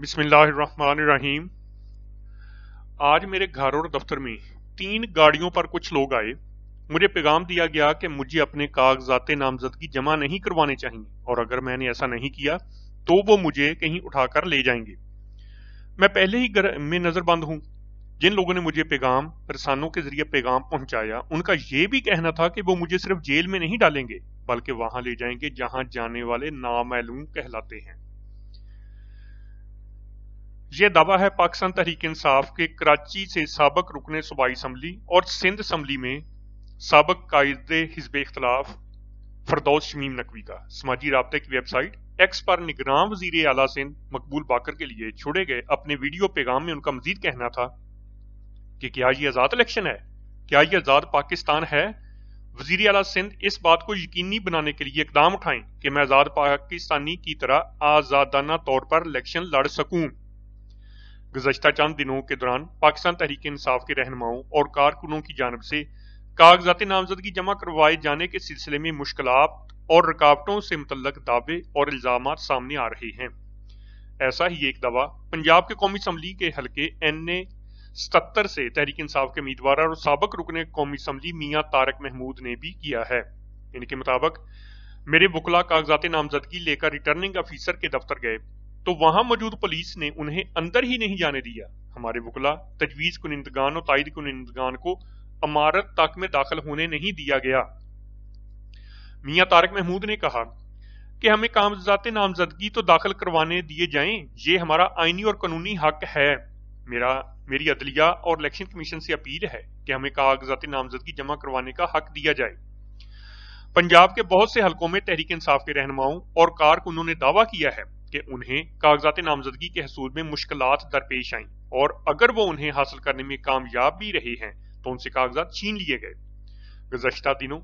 बिस्मिल्लाहिर्रहमानिर्रहीम। आज मेरे घर और दफ्तर में 3 गाड़ियों पर कुछ लोग आए। मुझे पैगाम दिया गया कि मुझे अपने कागजात नामजदगी जमा नहीं करवाने चाहिए और अगर मैंने ऐसा नहीं किया तो वो मुझे कहीं उठाकर ले जाएंगे। मैं पहले ही घर में नजरबंद हूँ। जिन लोगों ने मुझे पैगाम रसानों के जरिए पैगाम पहुंचाया उनका ये भी कहना था कि वो मुझे सिर्फ जेल में नहीं डालेंगे बल्कि वहां ले जाएंगे जहां जाने वाले नामालूम कहलाते हैं। यह दावा है पाकिस्तान तहरीक इंसाफ के कराची से साबक रुकने सूबाई असम्बली और सिंध असम्बली में साबक कायदे हिज़्ब इख्तिलाफ फरदौस शमीम नकवी का। समाजी राब्ते की वेबसाइट एक्स पर निगरान वजीर आला सिंध मकबूल बाकर के लिए छोड़े गए अपने वीडियो पैगाम में उनका मजीद कहना था कि क्या ये आज़ाद इलेक्शन है, क्या ये आज़ाद पाकिस्तान है। वजीर आला सिंध इस बात को यकीनी बनाने के लिए इकदाम उठाएं कि मैं आज़ाद पाकिस्तानी की तरह आज़ादाना तौर पर इलेक्शन लड़ सकूं। गुज़श्ता चंद दिनों के दौरान पाकिस्तान तहरीक इंसाफ के रहनुमाओं और कारकुनों की जानिब से कागजात नामजदगी जमा करवाए जाने के सिलसिले में मुश्किलात और रुकावटों से मुतल्लक दावे और इल्जामात सामने आ रहे हैं। ऐसा ही एक दावा पंजाब के कौमी असम्बली के हल्के NA 77 से तहरीक इंसाफ के उम्मीदवार और साबक रुकने कौमी असम्बली मियां तारक महमूद ने भी किया है। इनके मुताबिक मेरे वकला कागजात नामजदगी लेकर रिटर्निंग अफीसर के दफ्तर गए तो वहां मौजूद पुलिस ने उन्हें अंदर ही नहीं जाने दिया। हमारे वकला तजवीज़ कुनिंदगान और तायद कुनिंदगान को इमारत तक में दाखिल होने नहीं दिया गया। मियां तारक महमूद ने कहा कि हमें कागजात नामजदगी तो दाखिल करवाने दिए जाएं, ये हमारा आईनी और कानूनी हक है। मेरी अदलिया और इलेक्शन कमीशन से अपील है कि हमें कागजात नामजदगी जमा करवाने का हक दिया जाए। पंजाब के बहुत से हलकों में तहरीक इंसाफ के रहनुमाओं और कारकुनों ने दावा किया है कि उन्हें कागजात नामजदगी के हसूल में मुश्किलात दरपेश आईं और अगर वो उन्हें हासिल करने में कामयाब भी रहे हैं तो उनसे कागजात छीन लिए गए। गुज़श्ता दिनों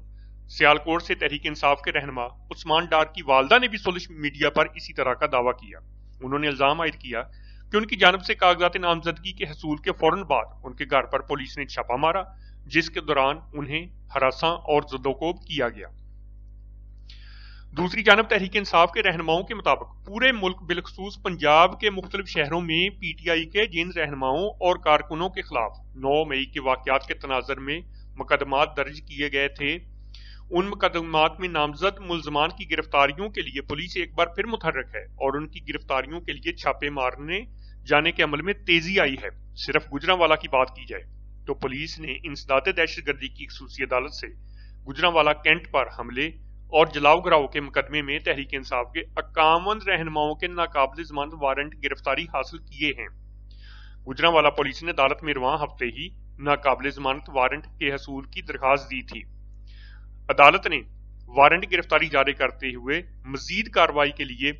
सियालकोट से तहरीक इंसाफ के रहनुमा उस्मान डार की वालदा ने भी सोशल मीडिया पर इसी तरह का दावा किया। उन्होंने इल्जाम आयद किया कि उनकी जानिब से कागजात नामजदगी के हसूल के फौरन बाद उनके घर पर पुलिस ने छापा मारा, जिसके दौरान उन्हें हरासा और ज़दोकोब किया गया। दूसरी जानब तहरीक इंसाफ के रहनुमाओं के मुताबिक पूरे मुल्क बिलखसूस पंजाब के मुख्तलिफ शहरों में PTI के जिन रहनुमाओं और कारकुनों के खिलाफ 9 मई के वाक़यात के तनाजर में मुकदमात दर्ज किए गए थे, उन मुकदमात में नामजद मुल्ज़मान की गिरफ्तारियों के लिए पुलिस एक बार फिर मुतहर्रिक है और उनकी गिरफ्तारियों के लिए छापे मारने जाने के अमल में तेजी आई है। सिर्फ गुजरांवाला की बात की जाए तो पुलिस ने इंसदाद दहशतगर्दी की खसूसी अदालत से गुजरांवाला कैंट पर हमले और जलाओ गिराव के मुकदमे में तहरीक इंसाफ के 51 रहनुमाओं के नाकाबिल जमानत वारंट गिरफ्तारी हासिल किए हैं। गुजरांवाला पुलिस ने अदालत में रवां हफ्ते ही नाकाबिल जमानत वारंट के हसूल की दरखास्त दी थी। अदालत ने वारंट गिरफ्तारी जारी करते हुए मजीद कार्रवाई के लिए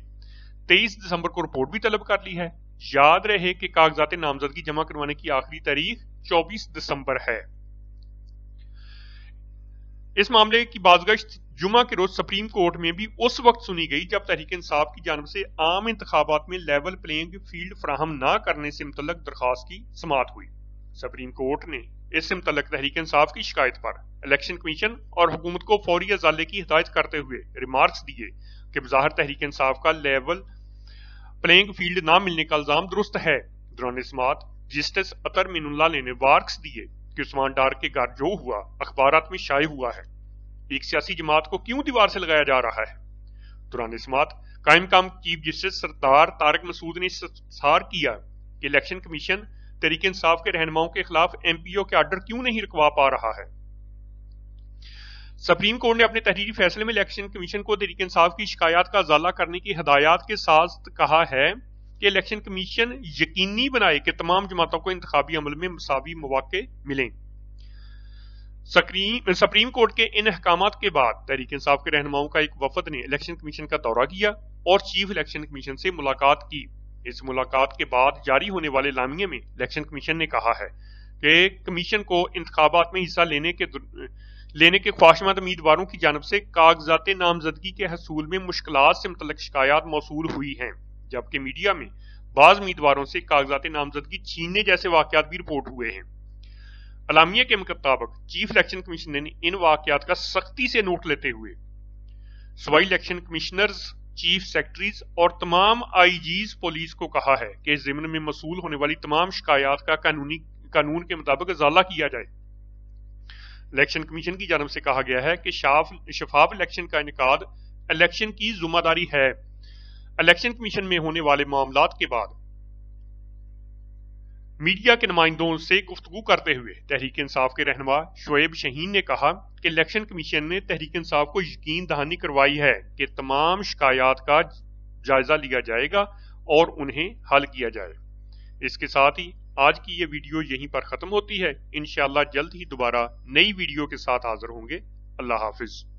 23 दिसंबर को रिपोर्ट भी तलब कर ली है। याद रहे कि कागजात नामजदगी जमा करवाने की आखिरी तारीख 24 दिसंबर है। इस मामले की बाज़गश्त जुमा के रोज सुप्रीम कोर्ट में भी उस वक्त सुनी गई जब तहरीक इंसाफ की जानिब से आम इंतखाबात में लेवल प्लेइंग फील्ड फराहम न करने से मुतल्लक दरखास्त की समाअत हुई। सुप्रीम कोर्ट ने इससे मुतल्लक तहरीक इंसाफ की शिकायत पर इलेक्शन कमीशन और हुकूमत को फौरी अजाले की हिदायत करते हुए रिमार्क्स दिए कि बज़ाहिर तहरीक इंसाफ का लेवल प्लेइंग फील्ड न मिलने का इल्जाम दुरुस्त है। दौरान समाअत जस्टिस अतर मीनुल्लाह ने रिमार्क्स दिए कि उस्मान डार के घर जो हुआ अखबारात में शाये हुआ है, एक सियासी जमात को क्यों दीवार से लगाया जा रहा है। दौरान समाअत कायम काम चीफ जस्टिस सरदार तारक मसूद ने इस्तफसार किया कि इलेक्शन कमीशन तहरीक इंसाफ के रहनुमाओं के खिलाफ MPO के आर्डर क्यों नहीं रुकवा पा रहा है। सुप्रीम कोर्ट ने अपने तहरीरी फैसले में इलेक्शन कमीशन को तहरीक इंसाफ की शिकायत का अजाला करने की हिदायत के साथ कहा है कि इलेक्शन कमीशन यकीनी बनाए कि तमाम जमातों को इंतखाबी अमल में मसावी मौके मिलें। सुप्रीम कोर्ट के इन अहकामात के बाद तहरीक इंसाफ के रहनुमाओं का एक वफद ने इलेक्शन कमीशन का दौरा किया और चीफ इलेक्शन कमीशन से मुलाकात की। इस मुलाकात के बाद जारी होने वाले लामिये में इलेक्शन कमीशन ने कहा है कि कमीशन को इंतखाबात में हिस्सा लेने के ख्वाहिशमंद उम्मीदवारों की जानिब से कागजात नामजदगी के हसूल में मुश्किलात से मुतल्लिक शिकायत मौसूल हुई हैं, जबकि मीडिया में बाज़ उम्मीदवारों से कागजात नामजदगी छीनने जैसे वाक़यात भी रिपोर्ट हुए हैं। अलामिया के मुताबिक चीफ इलेक्शन कमीशन ने इन वाक़यात का सख्ती से नोट लेते हुए सूबाई इलेक्शन कमिश्नर्स چیف سیکرٹریز اور تمام آئی جیز پولیس کو کہا ہے کہ اس ضمن میں موصول ہونے والی تمام شکایات کا قانون کے مطابق ازالہ کیا جائے۔ الیکشن کمیشن کی جانب سے کہا گیا ہے کہ شفاف الیکشن کا انعقاد الیکشن کی ذمہ داری ہے۔ الیکشن کمیشن میں ہونے والے معاملات کے بعد میڈیا کے نمائندوں سے گفتگو کرتے ہوئے تحریک انصاف کے رہنما شعیب شہین نے کہا کہ الیکشن کمیشن نے تحریک انصاف کو یقین دہانی کروائی ہے کہ تمام شکایات کا جائزہ لیا جائے گا اور انہیں حل کیا جائے۔ اس کے ساتھ ہی آج کی یہ ویڈیو یہیں پر ختم ہوتی ہے۔ انشاءاللہ جلد ہی دوبارہ نئی ویڈیو کے ساتھ حاضر ہوں گے۔ اللہ حافظ۔